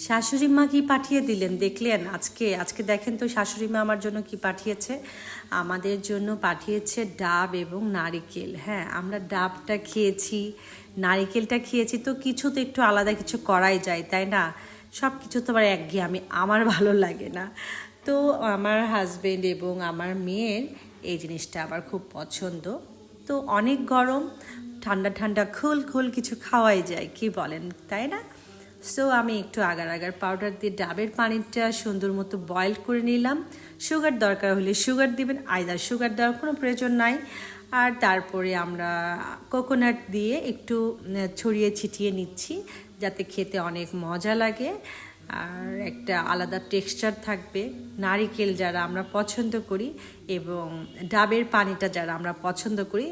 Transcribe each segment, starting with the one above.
শাশুড়ি মা কি পাঠিয়ে দিলেন দেখলেন? আজকে আজকে দেখেন তো শাশুড়ি মা আমার জন্য কি পাঠিয়েছে। আমাদের জন্য পাঠিয়েছে ডাব এবং নারিকেল। হ্যাঁ, আমরা ডাবটা খেয়েছি, নারিকেলটা খেয়েছি, তো কিছু তো একটু আলাদা কিছু করাই যায়, তাই না? সব কিছু তো আবার একঘেয়েমি আমার ভালো লাগে না। তো আমার হাজবেন্ড এবং আমার মেয়ের এই জিনিসটা আবার খুব পছন্দ। তো অনেক গরম, ঠান্ডা ঠান্ডা খোল খোল কিছু খাওয়াই যায়, কি বলেন, তাই না? সো আমি একটু আগার আগার পাউডার দিয়ে ডাবের পানিটা সুন্দর মতো বয়েল করে নিলাম। সুগার দরকার হলে সুগার দিবেন, আইদার সুগার দেওয়ার কোনো প্রয়োজন নাই। আর তারপরে আমরা কোকোনাট দিয়ে একটু ছড়িয়ে ছিটিয়ে নিচ্ছি, যাতে খেতে অনেক মজা লাগে আর একটা আলাদা টেক্সচার থাকবে। নারিকেল যারা আমরা পছন্দ করি এবং ডাবের পানিটা যারা আমরা পছন্দ করি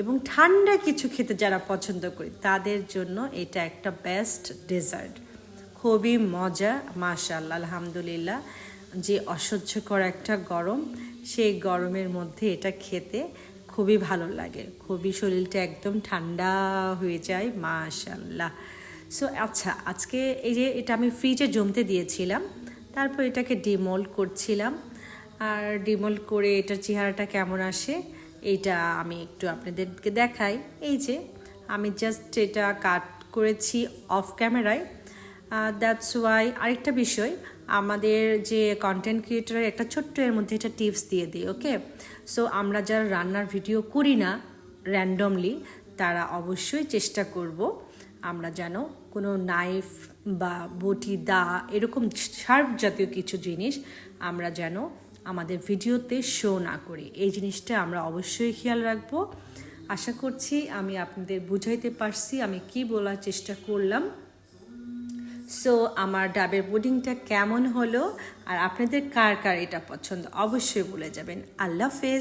এবং ঠান্ডা কিছু খেতে যারা পছন্দ করি, তাদের জন্য এটা একটা বেস্ট ডেজার্ট। খুবই মজা, মাশাআল্লাহ, আলহামদুলিল্লাহ। যে অসহ্যকর একটা গরম, সেই গরমের মধ্যে এটা খেতে খুবই ভালো লাগে, খুবই শরীরটা একদম ঠান্ডা হয়ে যায়, মাশাআল্লাহ। সো আচ্ছা, আজকে এই যে এটা আমি ফ্রিজে জমতে দিয়েছিলাম, তারপর এটাকে ডিমোল্ড করছিলাম। আর ডিমোল্ড করে এটার চেহারাটা কেমন আসে এইটা আমি একটু আপনাদেরকে দেখাই। এই যে আমি জাস্ট এটা কাট করেছি অফ ক্যামেরায়। দ্যাটস ওয়াই আরেকটা বিষয়, আমাদের যে কন্টেন্ট ক্রিয়েটরের একটা ছোট্ট এর মধ্যে একটা টিপস দিয়ে দিই, ওকে? সো আমরা যারা রান্নার ভিডিও করি না র্যান্ডমলি, তারা অবশ্যই চেষ্টা করব আমরা যেন কোনো নাইফ বা বটি, দা, এরকম শার্প জাতীয় কিছু জিনিস আমরা যেন আমাদের ভিডিওতে শো না করি। এই জিনিসটা আমরা অবশ্যই খেয়াল রাখবো। আশা করছি আমি আপনাদের বুঝাইতে পারছি আমি কি বলার চেষ্টা করলাম। সো আমার ডাবের পুডিংটা কেমন হলো আর আপনাদের কার কার এটা পছন্দ অবশ্যই বলে যাবেন। আল্লাহ হাফেজ।